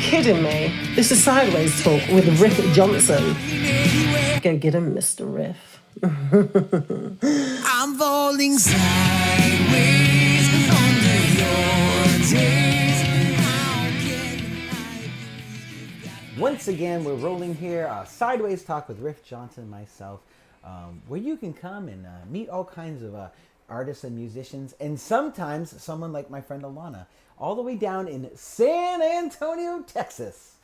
kidding me? This is Sideways Talk with Riff Johnson. Go get him, Mr. Riff. I'm falling sideways under your days. Once again, we're rolling here. Sideways Talk with Riff Johnson and myself, where you can come and meet all kinds of artists and musicians, and sometimes someone like my friend Alana, all the way down in San Antonio, Texas.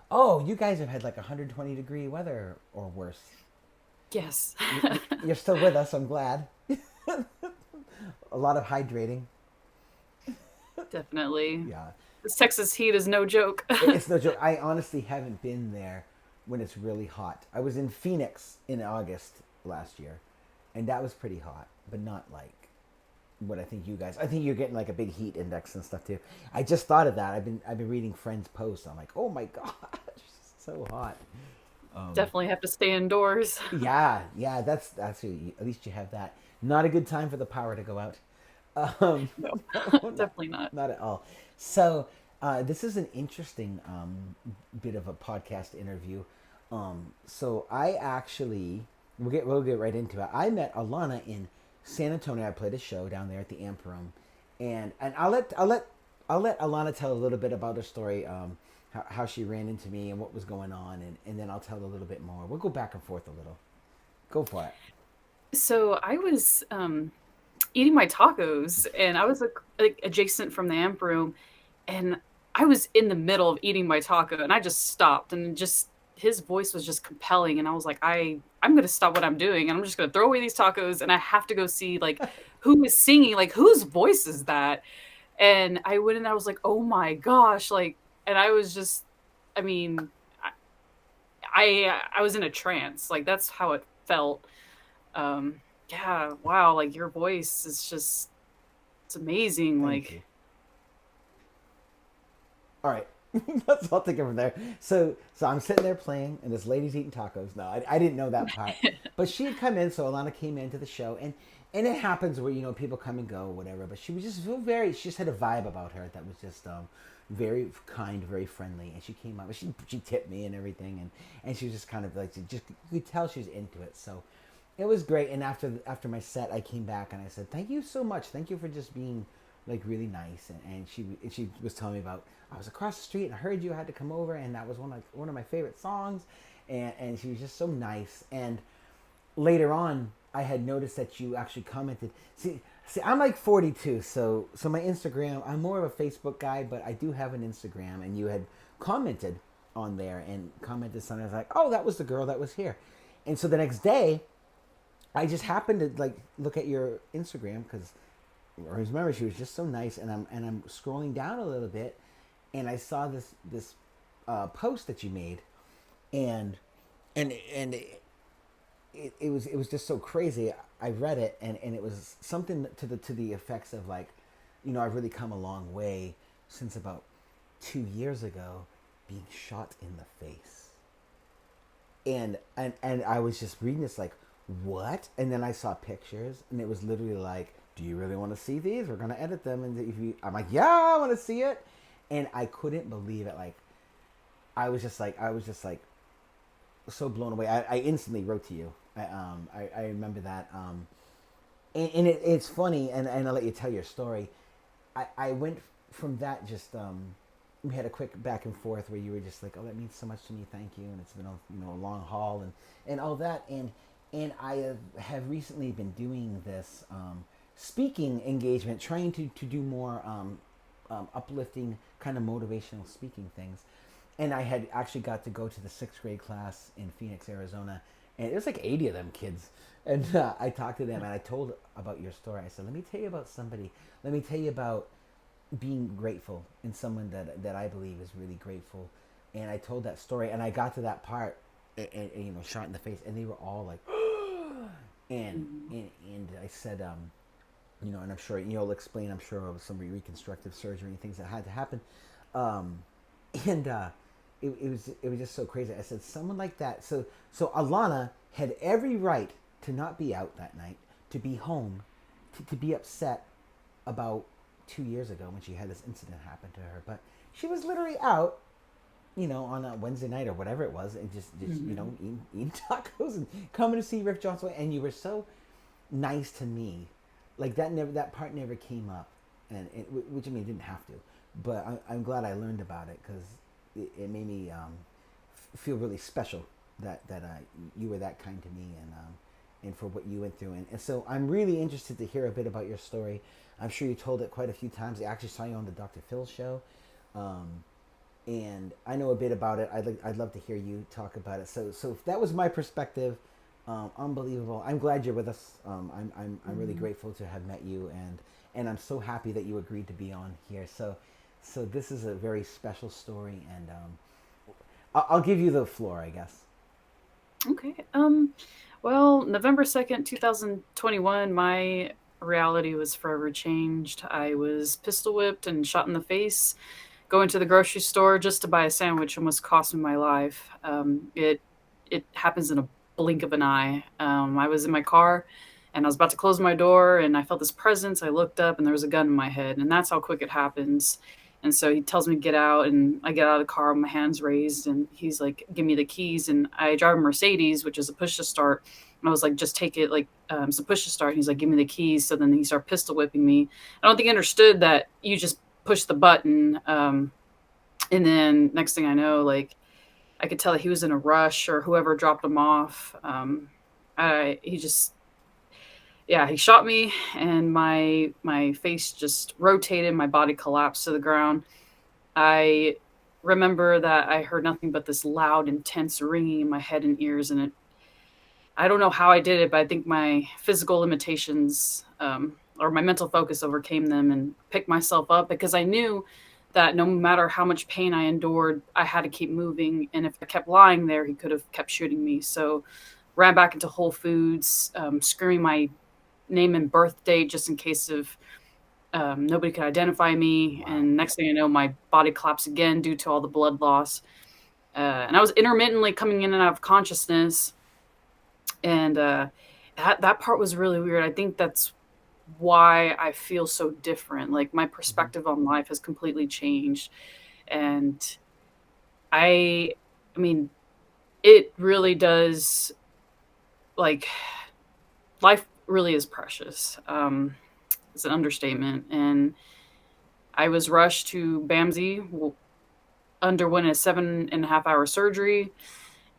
Oh, you guys have had like 120-degree weather or worse. Yes. You're still with us, I'm glad. A lot of hydrating. Definitely. Yeah. This Texas heat is no joke. It's no joke. I honestly haven't been there when it's really hot. I was in Phoenix in August last year, and that was pretty hot, but not like what I think you guys. I think you're getting like a big heat index and stuff too. I just thought of that. I've been reading friends' posts. I'm like, oh my gosh, it's so hot. Definitely have to stay indoors. Yeah, that's at least you have that. Not a good time for the power to go out. No, Definitely not. Not at all. So this is an interesting bit of a podcast interview. So I actually we'll get right into it. I met Alana in San Antonio. I played a show down there at the Amp Room, and I'll let Alana tell a little bit about her story, how she ran into me and what was going on, and then I'll tell a little bit more. We'll go back and forth a little. Go for it. So I was eating my tacos, and I was like adjacent from the amp room, and I was in the middle of eating my taco, and I just stopped, and just his voice was just compelling, and I was like, I'm gonna stop what I'm doing, and I'm just gonna throw away these tacos, and I have to go see like who is singing, like whose voice is that? And I went and I was like, oh my gosh, like, and I was just, I mean, I was in a trance, like that's how it felt. Yeah, wow, like your voice is just, it's amazing. Thank you. All right. I'll take it from there. So I'm sitting there playing, and this lady's eating tacos. No, I didn't know that part. But she had come in, so Alana came into the show, and it happens where, you know, people come and go, whatever. But she was just she just had a vibe about her that was just very kind, very friendly. And she came up, and she tipped me and everything, and she was just kind of like, you could tell she was into it. So it was great. And after my set, I came back and I said, thank you so much. Thank you for just being like really nice. And she was telling me about, I was across the street and I heard you had to come over, and that was one of my favorite songs. And she was just so nice. And later on, I had noticed that you actually commented. See, I'm like 42, so my Instagram, I'm more of a Facebook guy, but I do have an Instagram, and you had commented on there and commented something. I was like, oh, that was the girl that was here. And so the next day, I just happened to like look at your Instagram because I remember she was just so nice, and I'm scrolling down a little bit, and I saw this post that you made, and it was just so crazy. I read it, and it was something to the effects of like, you know, I've really come a long way since about 2 years ago being shot in the face, and I was just reading this like, what? And then I saw pictures, and it was literally like, do you really want to see these? We're gonna edit them, and I'm like, yeah, I want to see it. And I couldn't believe it. Like, I was just like so blown away. I instantly wrote to you. I remember that. And it's funny, and I'll let you tell your story. I went from that, just we had a quick back and forth where you were just like, oh, that means so much to me, thank you, and it's been a long haul and all that, and I have recently been doing this speaking engagement, trying to do more uplifting kind of motivational speaking things. And I had actually got to go to the 6th grade class in Phoenix, Arizona, and it was like 80 of them kids. And I talked to them, and I told about your story. I said, let me tell you about somebody. Let me tell you about being grateful in someone that I believe is really grateful. And I told that story, and I got to that part, and you know, shot in the face, and they were all like, and I said, you know, and I'm sure you'll explain, I'm sure, of some reconstructive surgery and things that had to happen. It was just so crazy. I said, someone like that. So Alana had every right to not be out that night, to be home, to be upset about 2 years ago when she had this incident happen to her. But she was literally out on a Wednesday night or whatever it was, and just eating tacos and coming to see Riff Johnson, and you were so nice to me, like that part never came up, and which I mean it didn't have to, but I'm glad I learned about it because it made me feel really special that you were that kind to me and for what you went through, and so I'm really interested to hear a bit about your story. I'm sure you told it quite a few times. I actually saw you on the Dr. Phil show. And I know a bit about it. I'd love to hear you talk about it. So that was my perspective. Unbelievable. I'm glad you're with us. I'm really grateful to have met you, and I'm so happy that you agreed to be on here. So this is a very special story, and I'll give you the floor, I guess. Okay. Well, November 2nd, 2021, my reality was forever changed. I was pistol whipped and shot in the face going to the grocery store just to buy a sandwich almost cost me my life. It happens in a blink of an eye. I was in my car and I was about to close my door and I felt this presence. I looked up and there was a gun in my head, and that's how quick it happens. And so he tells me to get out, and I get out of the car with my hands raised, and he's like, give me the keys. And I drive a Mercedes, which is a push to start. And I was like, just take it, like, it's a push to start. And he's like, give me the keys. So then he started pistol whipping me. I don't think he understood that you just push the button. And then next thing I know, like, I could tell that he was in a rush, or whoever dropped him off. He shot me, and my face just rotated. My body collapsed to the ground. I remember that I heard nothing but this loud, intense ringing in my head and ears, and I don't know how I did it, but I think my physical limitations or my mental focus overcame them and picked myself up, because I knew that no matter how much pain I endured, I had to keep moving. And if I kept lying there, he could have kept shooting me. So ran back into Whole Foods, screaming my name and birth date just in case of nobody could identify me. Wow. And next thing I know, my body collapsed again due to all the blood loss. And I was intermittently coming in and out of consciousness. And that part was really weird. I think that's why I feel so different. Like, my perspective on life has completely changed. And I mean, it really does, like, life really is precious. It's an understatement. And I was rushed to BAMSI, underwent a 7.5-hour surgery,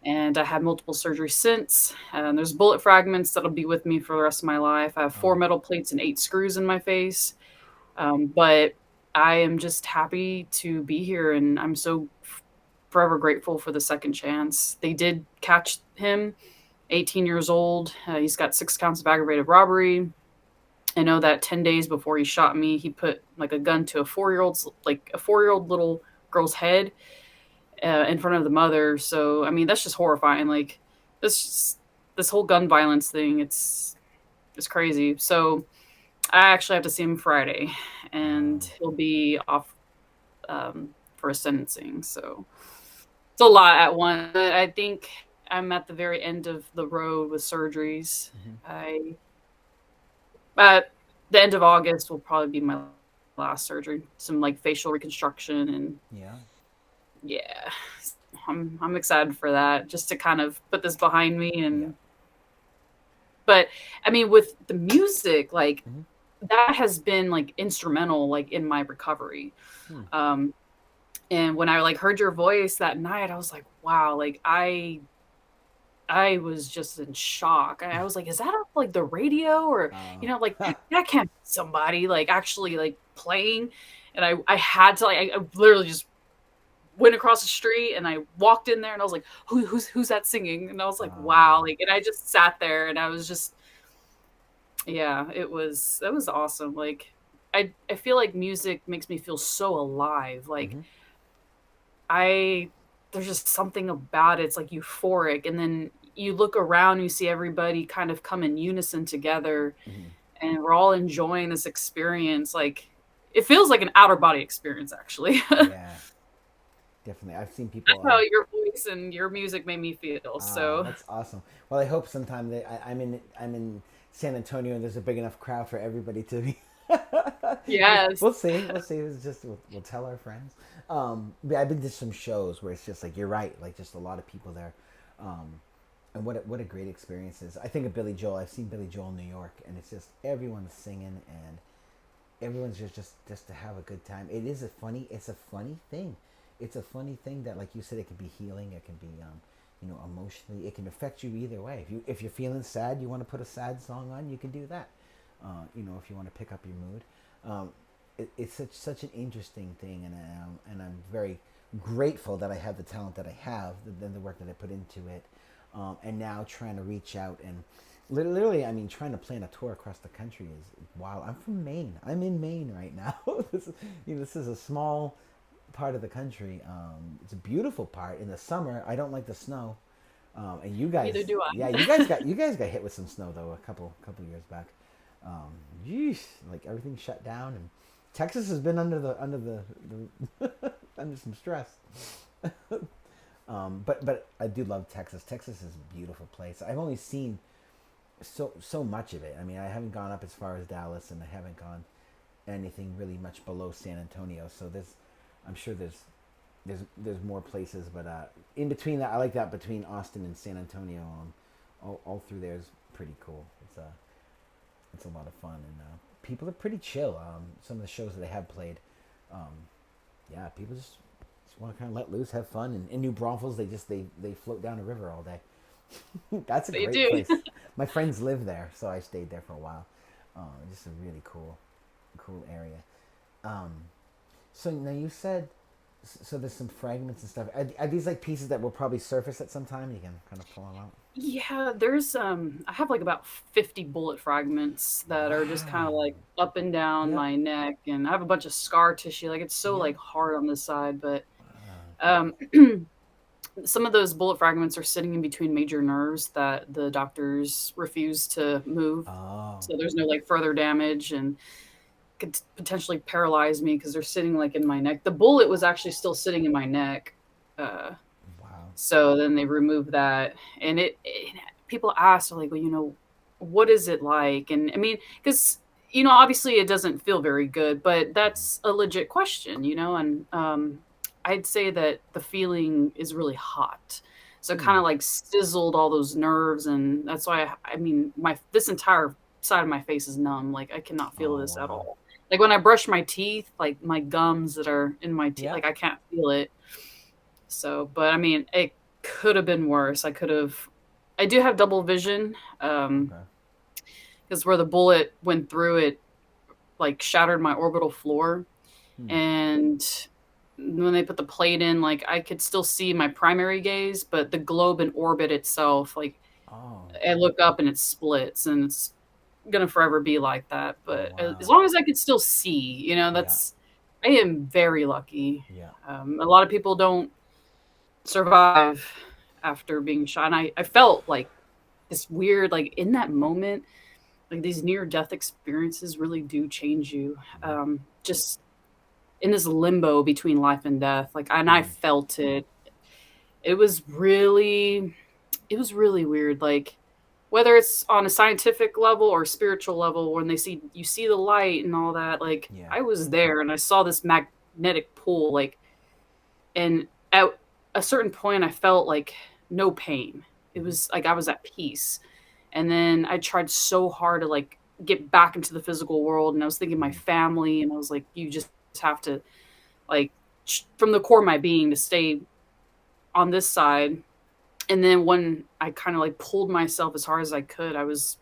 and I had multiple surgeries since. And there's bullet fragments that'll be with me for the rest of my life. I have 4 metal plates and 8 screws in my face. But I am just happy to be here, and I'm so forever grateful for the second chance. They did catch him, 18 years old. He's got 6 counts of aggravated robbery. I know that 10 days before he shot me, he put like a gun to a 4-year-old little girl's head in front of the mother. So, I mean, that's just horrifying. Like, this whole gun violence thing, it's crazy. So I actually have to see him Friday, and he'll be off for a sentencing. So it's a lot at once. But I think I'm at the very end of the road with surgeries. At the end of August will probably be my last surgery. Some like facial reconstruction, and yeah, I'm excited for that, just to kind of put this behind me. And but I mean, with the music, like, that has been like instrumental, like, in my recovery. And when I like heard your voice that night, I was like, wow, like I was just in shock. I was like, is that on like the radio, or like that can't be somebody like actually like playing. And I had to, like, I literally just went across the street and I walked in there and I was like, who's that singing? And I was like, wow, like, and I just sat there and I was just, yeah, that was awesome. Like, I feel like music makes me feel so alive. Like, there's just something about it. It's like euphoric. And then you look around, you see everybody kind of come in unison together, and we're all enjoying this experience. Like, it feels like an outer body experience, actually. Yeah, definitely. I've seen people. That's how your voice and your music made me feel. So that's awesome. Well, I hope sometime I'm in San Antonio and there's a big enough crowd for everybody to be Yes. We'll see. We'll see. It's just we'll tell our friends. But I've been to some shows where it's just like you're right, like just a lot of people there, and what a great experience is. I think of Billy Joel. I've seen Billy Joel in New York, and it's just everyone's singing and everyone's just to have a good time. It's a funny thing. It's a funny thing that, like you said, it can be healing. It can be emotionally. It can affect you either way. If you're feeling sad, you want to put a sad song on, you can do that. If you want to pick up your mood. It's such an interesting thing, and I'm very grateful that I have the talent that I have, the work that I put into it, and now trying to reach out and literally, I mean, trying to plan a tour across the country is wow. I'm from Maine. I'm in Maine right now. This is a small part of the country. It's a beautiful part in the summer. I don't like the snow, and you guys, Neither do I. yeah, you guys got hit with some snow though a couple years back. Yeesh, like everything shut down, and Texas has been under the under some stress. But I do love Texas. Texas is a beautiful place. I've only seen so much of it. I mean, I haven't gone up as far as Dallas, and I haven't gone anything really much below San Antonio. So I'm sure there's more places, but in between that, I like that between Austin and San Antonio. All through there is pretty cool. It's a lot of fun, and people are pretty chill. Some of the shows that they have played, yeah, people just want to kind of let loose, have fun. And in New Braunfels, they float down a river all day. That's a great place. My friends live there, so I stayed there for a while. Just a really cool area. So now you said, so there's some fragments and stuff. Are these like pieces that will probably surface at some time? You can kind of pull them out. Yeah, there's I have like about 50 bullet fragments that are just kind of like Wow. up and down Yep. my neck, and I have a bunch of scar tissue. Like it's so Yep. like hard on this side, but Wow. um some of those bullet fragments are sitting in between major nerves that the doctors refuse to move. Oh. So there's no like further damage, and could potentially paralyze me because they're sitting like in my neck. The bullet was actually still sitting in my neck. Uh, Wow. so then they removed that, and people ask like, well, what is it like? And I mean, because obviously it doesn't feel very good, but that's a legit question, and I'd say that the feeling is really hot. So it kind Hmm. of like sizzled all those nerves, and that's why I mean, my this entire side of my face is numb. Like I cannot feel Oh this at wow. all. Like when I brush my teeth, like my gums that are in my teeth, Yeah. like I can't feel it. So, but I mean, it could have been worse. I do have double vision, Okay. because where the bullet went through it, like shattered my orbital floor. Hmm. And when they put the plate in, like I could still see my primary gaze, but the globe and orbit itself, like Oh. I look up and it splits, and it's gonna forever be like that. Oh But as wow. long as I could still see, Yeah. I am very lucky. Yeah. A lot of people don't survive after being shot. And I felt like this weird, like in that moment, like these near death experiences really do change you. Yeah. Just in this limbo between life and death. Like, and I Hmm. felt it. It was really, it was really weird. Like, whether it's on a scientific level or spiritual level, when you see the light and all that, like Yeah. I was there and I saw this magnetic pull, like, and at a certain point I felt like no pain. It Hmm. was like I was at peace. And then I tried so hard to like get back into the physical world, and I was thinking my Hmm. family, and I was like, you just have to like from the core of my being to stay on this side. And then when I kind of like pulled myself as hard as I could, I was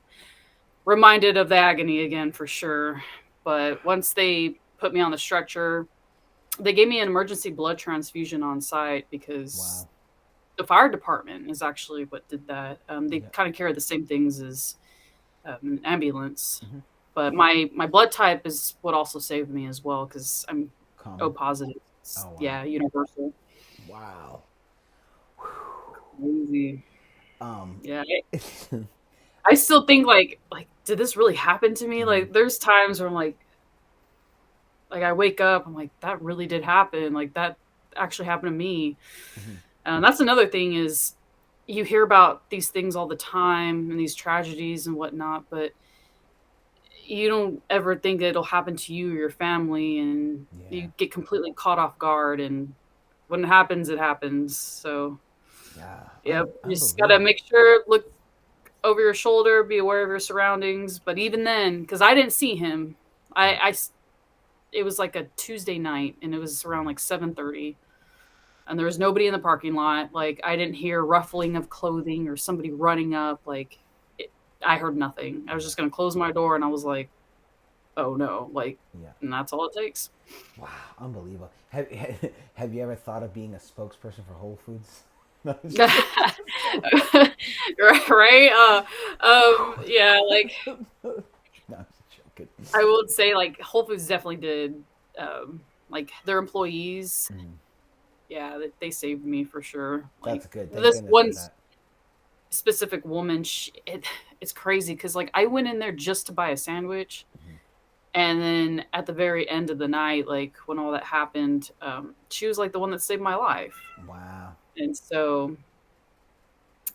reminded of the agony again for sure. But once they put me on the stretcher, they gave me an emergency blood transfusion on site because Wow. the fire department is actually what did that. They Yeah. kind of carry the same things as an ambulance, Hmm. but my blood type is what also saved me as well because I'm O Common. positive. Oh wow. Yeah, universal. Wow. Crazy. Um. Yeah, I still think like did this really happen to me? Mhm. Like there's times where I'm like I wake up, I'm like that really did happen. Like that actually happened to me. Mhm. That's another thing is you hear about these things all the time and these tragedies and whatnot, but you don't ever think that it'll happen to you or your family, and Yeah. you get completely caught off guard. And when it happens, it happens. So, Yeah. yeah, you just gotta Unbelievable. make sure, look over your shoulder, be aware of your surroundings. But even then, because I didn't see him, it was like a Tuesday night, and it was around like 7:30, and there was nobody in the parking lot. Like I didn't hear ruffling of clothing or somebody running up. I heard nothing. I was just gonna close my door, and I was like, "Oh no!" Like, Yeah. and that's all it takes. Wow. Unbelievable. Have you ever thought of being a spokesperson for Whole Foods? No, I'm just Right? Yeah. Like no, I'm just joking. I would say, like Whole Foods definitely did. Like their employees, Mm, yeah, they saved me for sure. Like that's good. Thank this goodness one for that. specific woman, it's crazy because like I went in there just to buy a sandwich, Mhm. and then at the very end of the night, like when all that happened, she was like the one that saved my life. Wow. And so,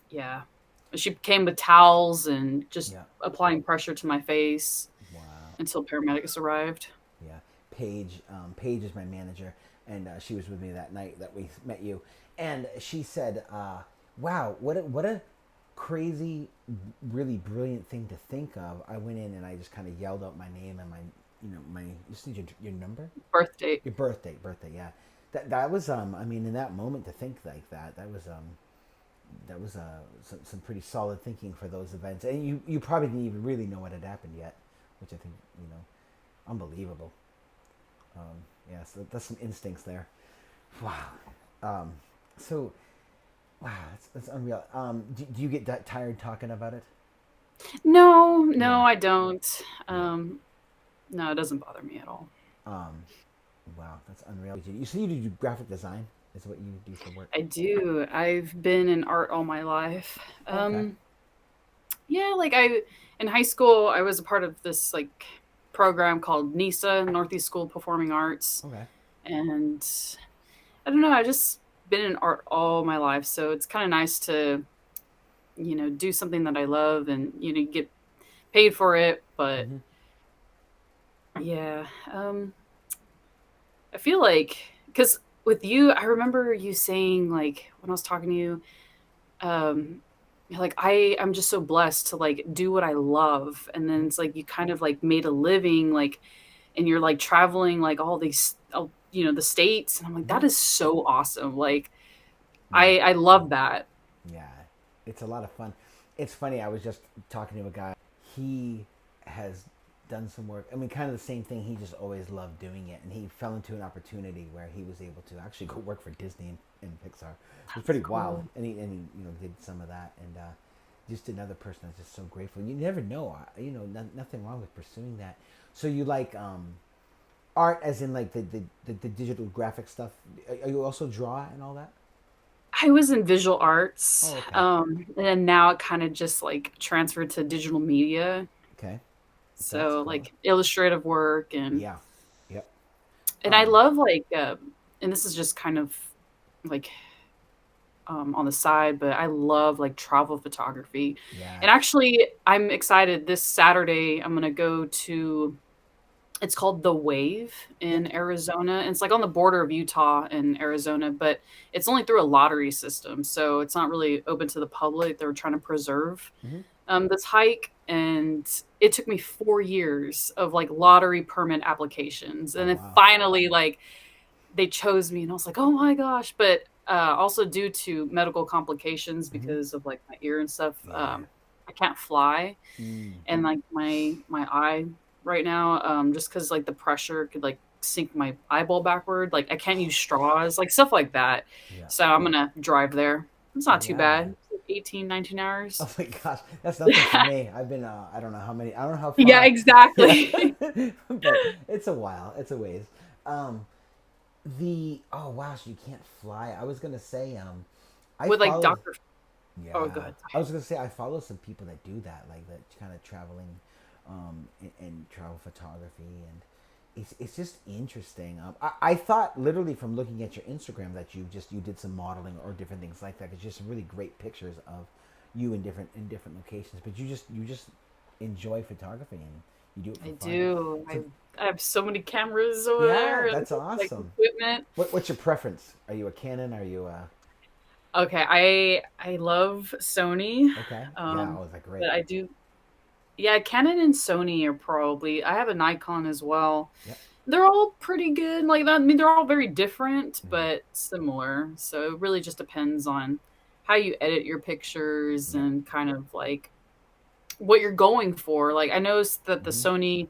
yeah, she came with towels and just Yeah. applying pressure to my face Wow. until paramedics arrived. Yeah. Paige is my manager, and she was with me that night that we met you, and she said, "Wow, what a crazy, really brilliant thing to think of." I went in and I just kind of yelled out my name and my you just need your number, Birth date. your birthday, yeah. That was I mean, in that moment to think like that was some pretty solid thinking for those events, and you probably didn't even really know what had happened yet, which I think unbelievable. Yeah, so that's some instincts there. Wow. So wow, that's unreal. Do you get that tired talking about it? No, Yeah. I don't. Yeah. No, it doesn't bother me at all. Um, wow, that's unreal. You say you do graphic design is what you do for work. I do. I've been in art all my life. Okay. Yeah, like in high school, I was a part of this like program called NISA, Northeast School of Performing Arts, Okay. and I don't know. I just been in art all my life, so it's kind of nice to do something that I love and get paid for it. But Mm-hmm. yeah, I feel like because with you, I remember you saying like when I was talking to you, um, like I'm just so blessed to like do what I love, and then it's like you kind of like made a living, like, and you're like traveling like all these, the states, and I'm like Mm-hmm. that is so awesome. Like Yeah. I love that. Yeah, it's a lot of fun. It's funny. I was just talking to a guy. He has done some work. I mean, kind of the same thing. He just always loved doing it, and he fell into an opportunity where he was able to actually go work for Disney and Pixar. It was pretty wild, Cool. and he did some of that, and just another person that's just so grateful. You never know, nothing wrong with pursuing that. So you like art, as in like the digital graphic stuff. Are you also draw and all that? I was in visual arts, Oh, okay. and then now it kind of just like transferred to digital media. Okay, that's So cool. like illustrative work, and Yeah. Yep. I Um. love like, and this is just kind of like on the side, but I love like travel photography. Yeah. And actually, I'm excited. This Saturday, I'm gonna go to. It's called The Wave Yep. in Arizona. And it's like on the border of Utah and Arizona, but it's only through a lottery system, so it's not really open to the public. They're trying to preserve Mm-hmm. this hike, and it took me 4 years of like lottery permit applications, Oh and then wow. finally like they chose me, and I was like, oh my gosh. But also due to medical complications Mm-hmm. because of like my ear and stuff, Yeah. I can't fly, Mm. and like my eye right now, just because like the pressure could like sink my eyeball backward. Like I can't use straws, like stuff like that. Yeah. So I'm gonna drive there. It's not too Yeah. bad. It's like 18, 19 hours. Oh my gosh, that's nothing for me. I've been I don't know how many. I don't know how Yeah, far. Yeah. exactly. But it's a while. It's a ways. Um. The oh wow, so you can't fly. I was gonna say I With like follow. Dr. Oh, Yeah, good. I was gonna say I follow some people that do that, like that kind of traveling, and travel photography, and it's just interesting. I thought literally from looking at your Instagram that you did some modeling or different things like that. It's just some really great pictures of you in different locations, but you just enjoy photography, and You do it for I fun. do. So, I have so many cameras over yeah, there and that's like awesome. equipment. What's your preference? Are you a Canon? Are you a... Okay, I love Sony, Okay. Yeah. um, Oh, is that but great? I do. Yeah, Canon and Sony are probably. I have a Nikon as well. Yep. They're all pretty good. Like that. I mean, they're all very different, Hmm. but similar. So it really just depends on how you edit your pictures Yep. and kind of like what you're going for. Like I noticed that the Hmm. Sony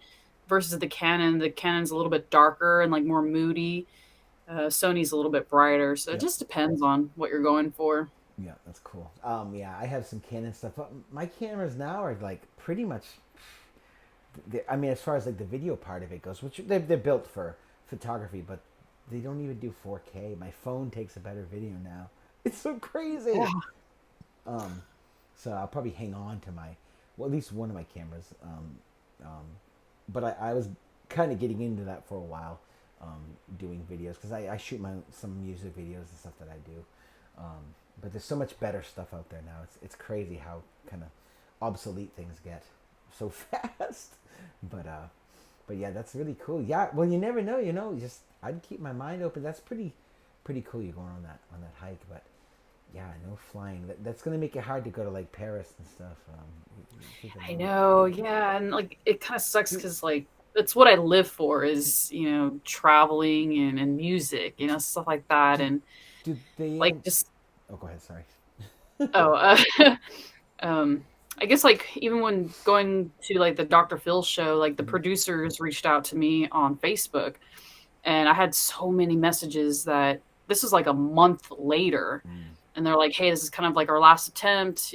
versus the Canon's a little bit darker and like more moody. Sony's a little bit brighter. So it Yep. just depends on what you're going for. Yeah, that's cool. Yeah, I have some Canon stuff, but my cameras now are like pretty much. I mean, as far as like the video part of it goes, which they're built for photography, but they don't even do 4K. My phone takes a better video now. It's so crazy. Um, so I'll probably hang on to my, well, at least one of my cameras. But I was kind of getting into that for a while, doing videos because I shoot some music videos and stuff that I do. Um, but there's so much better stuff out there now. It's crazy how kind of obsolete things get so fast. But but yeah, that's really cool. Yeah, well, you never know. Just I'd keep my mind open. That's pretty cool. You're going on that hike, but yeah, no flying. That's gonna make it hard to go to like Paris and stuff. I know, yeah, and like it kind of sucks because like that's what I live for is traveling and music, stuff like that, Do, and do they? like just Oh, go ahead. Sorry. oh, um, I guess like even when going to like the Dr. Phil show, like the Hmm. producers reached out to me on Facebook, and I had so many messages that this was like a month later. Mm. And they're like, "Hey, this is kind of like our last attempt.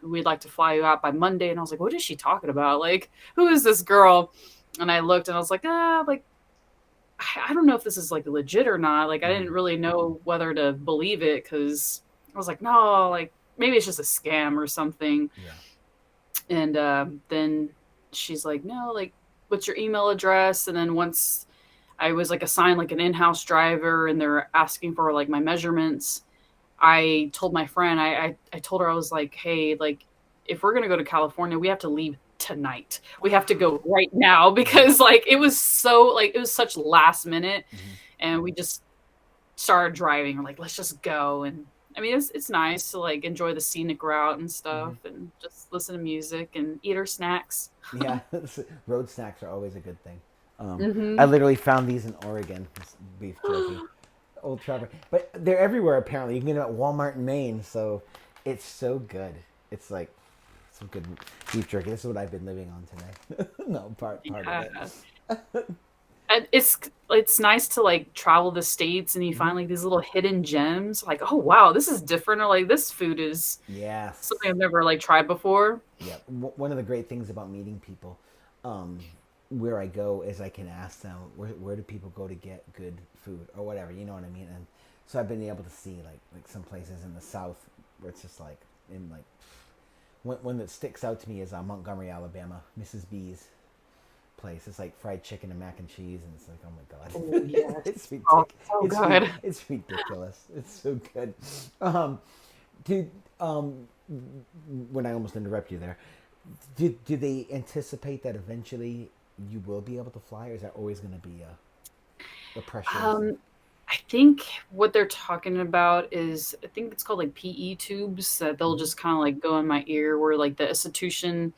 We'd like to fly you out by Monday." And I was like, "What is she talking about? Like, who is this girl?" And I looked, and I was like, like I don't know if this is like legit or not. Like, I didn't Mm. really know whether to believe it because I was like, no, like maybe it's just a scam or something. Yeah. And then she's like, "No, like, what's your email address?" And then once I was like assigned like an in-house driver, and they're asking for like my measurements, I told my friend, I told her, I was like, "Hey, like, if we're gonna go to California, we have to leave tonight. We have to go right now," because like it was such last minute, Hmm. and we just started driving. We're like, let's just go. And I mean, it's nice to like enjoy the scenic route and Hmm. stuff, and just listen to music and eat our snacks. Yeah. Road snacks are always a good thing. I Hmm. literally found these in Oregon. This beef jerky. Old Trapper. But they're everywhere apparently. You can get them at Walmart in Maine, so it's so good. It's like some good beef jerky. This is what I've been living on today. No, part of Yeah. it. And it's nice to like travel the states and you Hmm. find like these little hidden gems. Like, oh wow, this is different, or like this food is Yes. something I've never like tried before. Yeah. One of the great things about meeting people, um, where I go is I can ask them where do people go to get good food or whatever. You know what I mean? And so I've been able to see like some places in the South where it's just like in like one that sticks out to me is Montgomery, Alabama, Mrs. B's place. It's like fried chicken and mac and cheese, and it's like, oh my Oh god, yes. it's Oh, ridiculous. so good. It's ridiculous. It's so good. Um, Dude, when I almost interrupt you there, do they anticipate that eventually you will be able to fly, or is that always going to be a pressure and stuff? Um, I think what they're talking about is I think it's called like PE tubes that they'll Hmm. just kind of like go in my ear where like the institution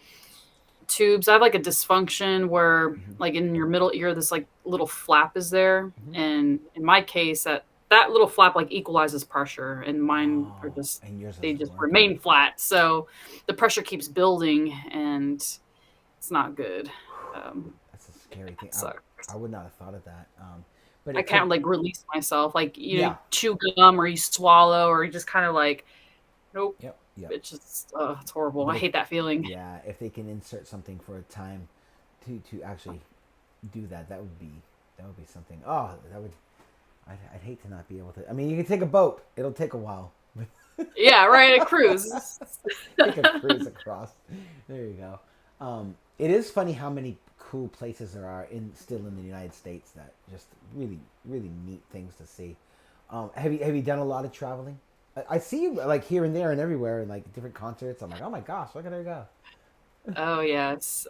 tubes. I have like a dysfunction where Hmm. like in your middle ear this like little flap is there, Hmm. and in my case that little flap like equalizes pressure, and mine are Oh, just and yours they doesn't just work. remain flat. So the pressure keeps building, and it's not good. That's a scary thing. That sucks. I would not have thought of that. But I it can't could. like release myself. Like Yeah. chew gum or you swallow or you just kind of like nope. Yep. Yep. It's just it's horrible. But I if hate that feeling. yeah, if they can insert something for a time to actually do that, that would be something. Oh, that would. I'd hate to not be able to. I mean, you can take a boat. It'll take a while. Yeah, right. A cruise. Take a cruise across. There you go. It is funny how many cool places there are still in the United States that just really neat things to see. Have you done a lot of traveling? I see you like here and there and everywhere and like different concerts. I'm like, oh my gosh, look at her go. Oh yes.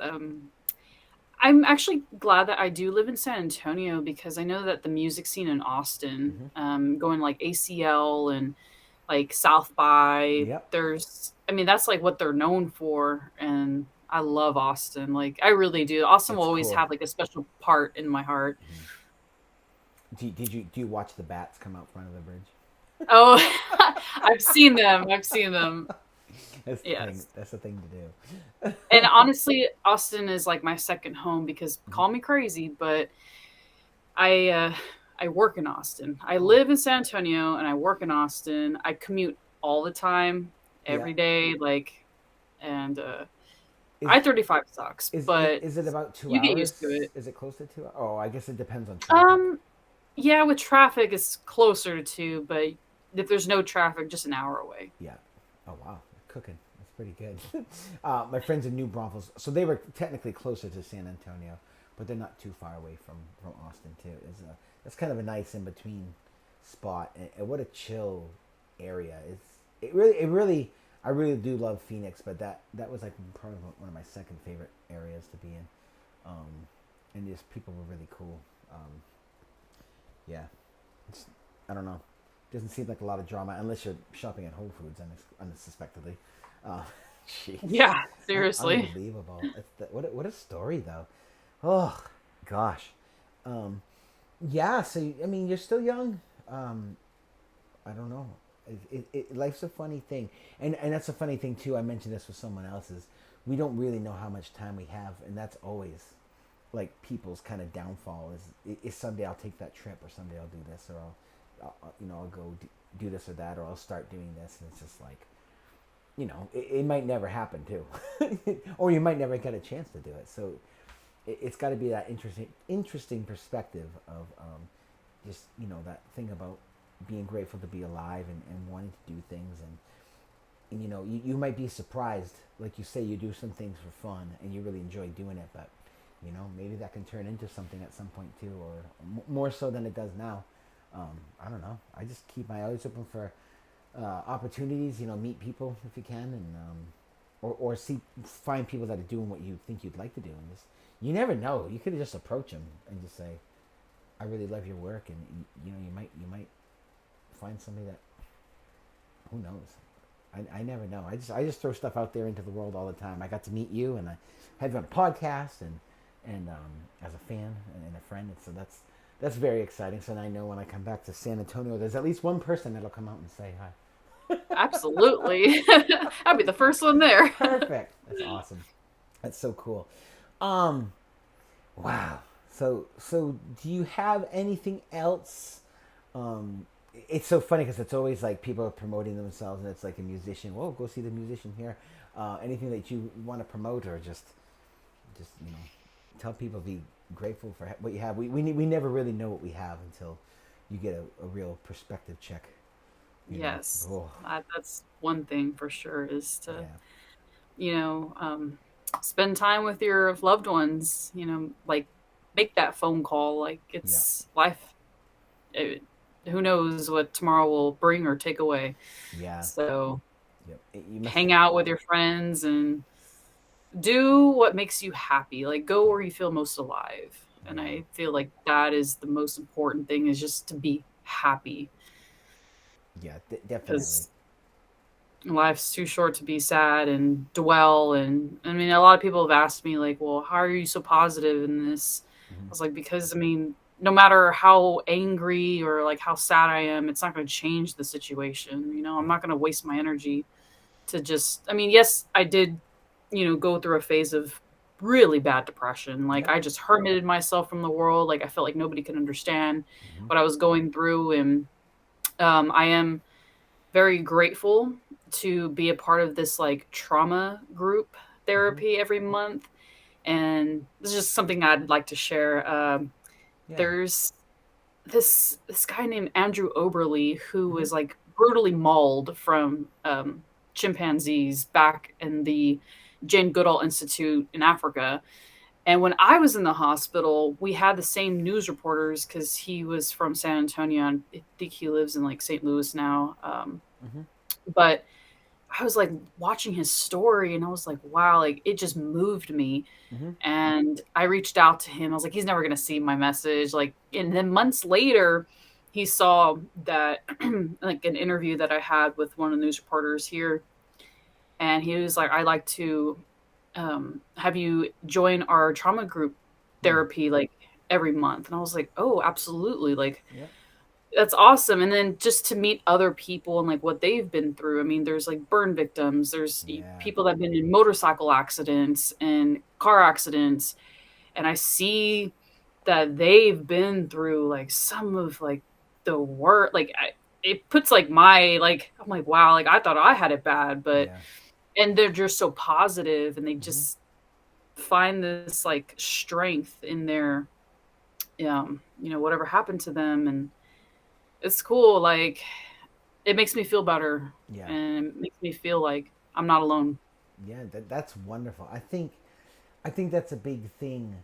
I'm actually glad that I do live in San Antonio because I know that the music scene in Austin, Hmm. going like ACL and like South by, Yep. I mean, that's like what they're known for. And I love Austin. Like, I really do. Austin will It's always cool. have like a special part in my heart. Mhm. Do you watch the bats come out front of the bridge? Oh, I've seen them. I've seen them. That's the thing. Yes. That's the thing to do. And honestly, Austin is like my second home because Mhm. call me crazy, but I uh, I work in Austin. I Oh, live in San Antonio and I work in Austin. I commute all the time, yeah. every day, like, and Is I-35 sucks, but is it about two you get used to hours? it. Is it close to 2 hours? Oh, I guess it depends on traffic. Um, yeah, with traffic, it's closer to two, but if there's no traffic, just an hour away. Yeah. Oh wow, cooking. That's pretty good. My friends in New Braunfels, so they were technically closer to San Antonio, but they're not too far away from Austin too. It's kind of a nice in between spot, and what a chill area. It really I really do love Phoenix, but that was like probably one of my second favorite areas to be in. And just people were really cool. Um, yeah, it's, I don't know. Doesn't seem like a lot of drama unless you're shopping at Whole Foods unsuspectedly. Uh, Jeez, Yeah, seriously. unbelievable. What a story though. Oh gosh. Um, yeah. So I mean, you're still young. Um, I don't know. Life's a funny thing, and that's a funny thing too. I mentioned this with someone else. Is we don't really know how much time we have, and that's always like people's kind of downfall. Is someday I'll take that trip, or someday I'll do this, or I'll go do this or that, or I'll start doing this, and it's just like it might never happen too, or you might never get a chance to do it. So it's got to be that interesting perspective of just that thing about being grateful to be alive and wanting to do things and you might be surprised, like you say, you do some things for fun and you really enjoy doing it, but maybe that can turn into something at some point too, or more so than it does now. I don't know. I just keep my eyes open for opportunities. Meet people if you can, and or find people that are doing what you think you'd like to do, and just you never know. You could just approach them and just say, "I really love your work," and you might find somebody that who knows. I never know. I just throw stuff out there into the world all the time. I got to meet you, and I had you on a podcast, and as a fan and a friend, and so that's very exciting. So I know when I come back to San Antonio, there's at least one person that'll come out and say hi. Absolutely. I'd be the first one there. Perfect. That's awesome. That's so cool. Um, wow. So do you have anything else? It's so funny because it's always like people are promoting themselves, and it's like a musician. Whoa, go see the musician here. Anything that you want to promote, or just tell people be grateful for what you have. We never really know what we have until you get a real perspective check. Yes, Oh that's one thing for sure is to, yeah, you know, spend time with your loved ones, like make that phone call. Like yeah, it's life. It, who knows what tomorrow will bring or take away. yeah. So Yep. You must. hang out with your friends and do what makes you happy. Like go where you feel most alive. And Yeah, I feel like that is the most important thing is just to be happy yeah, definitely. because life's too short to be sad and dwell. And I mean, a lot of people have asked me like, well, how are you so positive in this? I Hmm. was like, because I mean, no matter how angry or like how sad I am, it's not going to change the situation. I'm Yeah, not going to waste my energy to just, I mean, yes, I did, go through a phase of really bad depression. Like yeah. I just hermited myself from the world. Like I felt like nobody could understand Hmm. what I was going through. And I am very grateful to be a part of this like trauma group Hmm. therapy every month. And this is just something I'd like to share. Yeah. There's this guy named Andrew Oberly who Hmm. was like brutally mauled from chimpanzees back in the Jane Goodall Institute in Africa. And when I was in the hospital, we had the same news reporters because he was from San Antonio and I think he lives in like St. Louis now. Hmm. But I was like watching his story and I was like, wow, like it just moved me. Mm-hmm. And I reached out to him. I was like, he's never going to see my message. Like, and then months later, he saw that, like, an interview that I had with one of the news reporters here. And he was like, I'd like to have you join our trauma group Mm. therapy, like, every month. And I was like, oh, absolutely. Like, Yep. that's awesome. And then just to meet other people and like what they've been through. I mean, there's like burn victims, there's Yeah. people that have been in motorcycle accidents and car accidents. And I see that they've been through like some of like the worst, like it puts like my, like, I'm like, wow, like I thought I had it bad, but, Yeah. and they're just so positive and they Mm-hmm. just find this like strength in their, whatever happened to them. And it's cool. Like, it makes me feel better Yeah. and it makes me feel like I'm not alone. Yeah. That's wonderful. I think that's a big thing.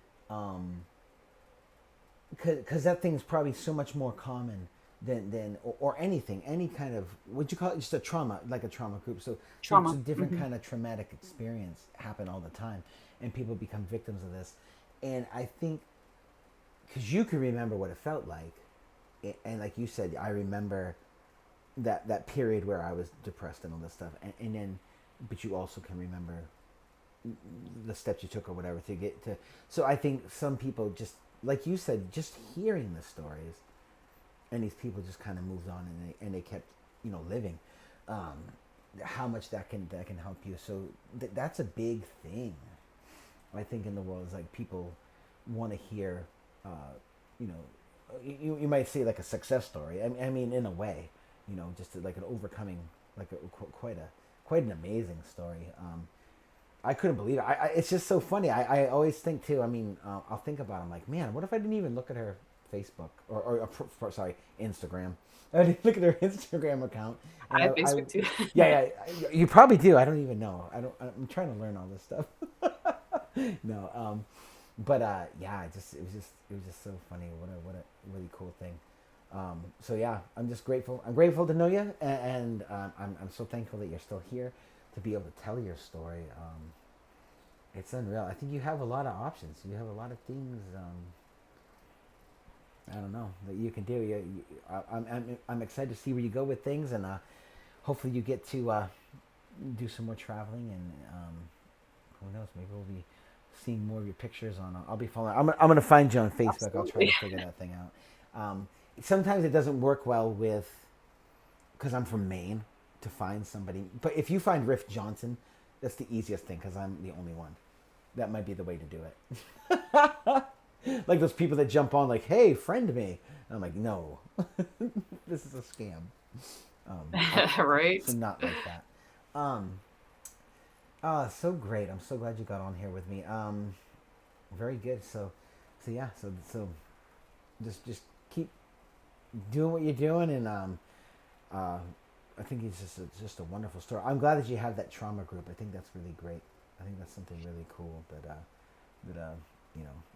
Because that thing's probably so much more common than or anything, any kind of, what you call it, just a trauma, like a trauma group. So it's a Trauma. different Hmm. kind of traumatic experience happen all the time, and people become victims of this. And I think because you can remember what it felt like, and like you said, I remember that period where I was depressed and all this stuff, and then, but you also can remember the steps you took or whatever to get to. So I think some people just, like you said, just hearing the stories, and these people just kind of moved on, and they kept, living. Um, how much that can help you. So that's a big thing, I think, in the world, is like people want to hear, uh, you know, you might say like a success story. I mean, in a way, just like an overcoming, like quite an amazing story. I couldn't believe it. It's just so funny. I always think too. I mean, I'll think about it. I'm like, man, what if I didn't even look at her Facebook sorry, Instagram. I didn't look at her Instagram account. And I have Facebook too. yeah, you probably do. I don't even know. I'm trying to learn all this stuff. No, but yeah, it was just so funny. What a really cool thing. So yeah, I'm just grateful. I'm grateful to know you, and I'm so thankful that you're still here to be able to tell your story. It's unreal. I think you have a lot of options. You have a lot of things. I don't know that you can do. I'm excited to see where you go with things, and hopefully you get to do some more traveling, and who knows, maybe we'll be seeing more of your pictures on. I'll be following. I'm gonna find you on Facebook. I'll try Absolutely. to figure that thing out. Sometimes it doesn't work well with, because I'm from Maine, to find somebody. But if you find Riff Johnson, that's the easiest thing because I'm the only one. That might be the way to do it. Like those people that jump on, like, "Hey, friend me." And I'm like, "No, this is a scam." Right? So not like that. Um, so great. I'm so glad you got on here with me. Very good. So yeah. So just keep doing what you're doing, and I think it's just a wonderful story. I'm glad that you have that trauma group. I think that's really great. I think that's something really cool that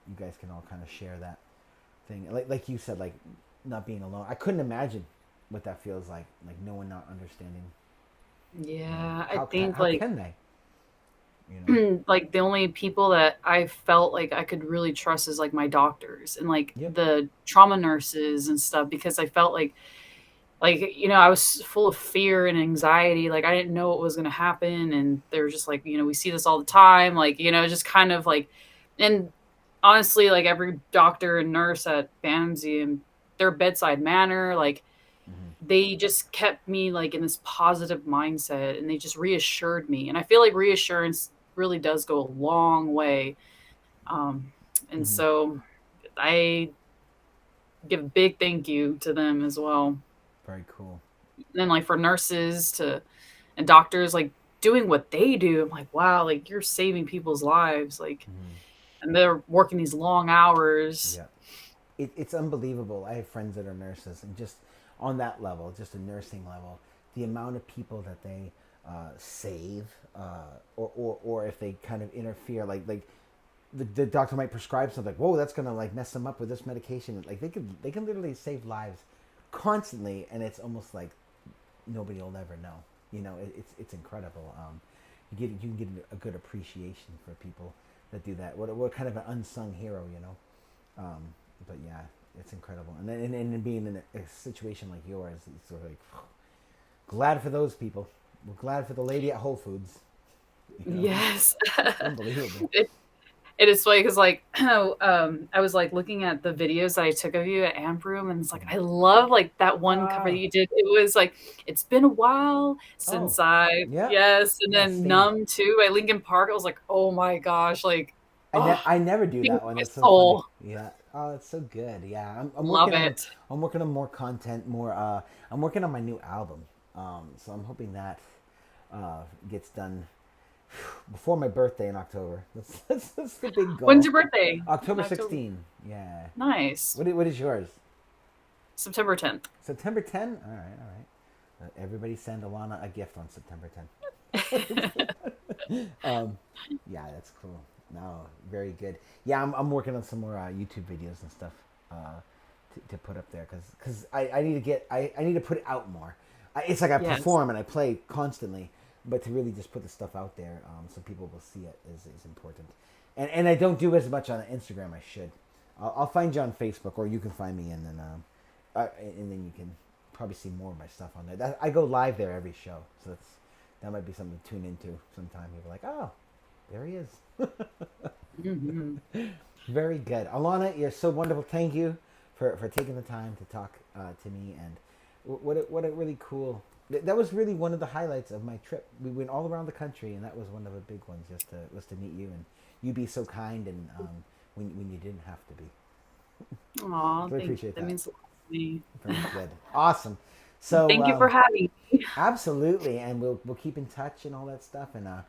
you guys can all kind of share that thing. Like you said, like not being alone. I couldn't imagine what that feels like no one not understanding. Yeah, I How think how like can they? You know. like the only people that I felt like I could really trust is like my doctors and like Yep. the trauma nurses and stuff because I felt like I was full of fear and anxiety, like I didn't know what was going to happen, and they were just like, we see this all the time, like, just kind of like. And honestly, like every doctor and nurse at BAMSI and their bedside manner, like Mm-hmm. they just kept me like in this positive mindset and they just reassured me, and I feel like reassurance really does go a long way. um and Mm-hmm. so I give a big thank you to them as well. Very cool. And then like for nurses to and doctors, like doing what they do, I'm like, wow, like you're saving people's lives, like, Mm-hmm. and they're working these long hours. Yeah. It's unbelievable. I have friends that are nurses, and just on that level, just a nursing level, the amount of people that they save, or if they kind of interfere, like the doctor might prescribe something, like, whoa, that's gonna like mess them up with this medication. Like they can literally save lives constantly, and it's almost like nobody will ever know. It's incredible. You can get a good appreciation for people that do that. What kind of an unsung hero, but yeah, it's incredible. And then being in a situation like yours, it's sort of like glad for those people. We're glad for the lady at Whole Foods. Yes. It's unbelievable. It is funny because I was like looking at the videos that I took of you at Amp Room, and it's like I love like that one cover that you did. It was like it's been a while since and then same. Numb too by Linkin Park. I was like, oh my gosh, like I never do that one. It's so soul. funny. Yeah. Oh, it's so good. Yeah. I'm Love working it. I'm working on more content. I'm working on my new album. So I'm hoping that gets done before my birthday in October. That's the big goal. When's your birthday? October 16. Yeah. Nice. What is yours? September 10th. September 10? All right. Everybody send Alana a gift on September 10th. Yeah, that's cool. No, very good. Yeah, I'm working on some more YouTube videos and stuff to put up there because I need to put it out more. It's like I perform and I play constantly, but to really just put the stuff out there so people will see it is important. And I don't do as much on Instagram. I should. I'll find you on Facebook, or you can find me, and then you can probably see more of my stuff on there. I go live there every show, so that might be something to tune into sometime. You'll be like, oh, there he is. Mm-hmm. Very good. Alana, you're so wonderful. Thank you for taking the time to talk to me, and what a really cool. That was really one of the highlights of my trip. We went all around the country, and that was one of the big ones. Was to meet you, and you be so kind, and when you didn't have to be. Aw, Really appreciate that. That means a lot to me. Very good. Awesome. So Thank you for having me. Absolutely, and we'll keep in touch and all that stuff, and I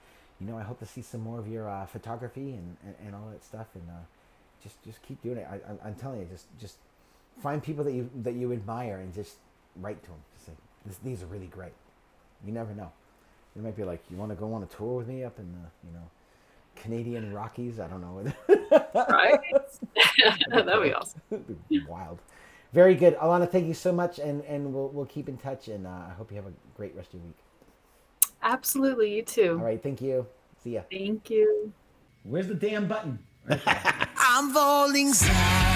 hope to see some more of your photography and all that stuff, and just keep doing it. I'm telling you, just find people that you admire and just write to them. Just say, these are really great. You never know. They might be like, you want to go on a tour with me up in the Canadian Rockies? I don't know. Right? That'd be awesome. Wild. Very good. Alana, thank you so much, and we'll keep in touch, and I hope you have a great rest of your week. Absolutely, you too. All right, thank you. See ya. Thank you. Where's the damn button? I'm falling sideways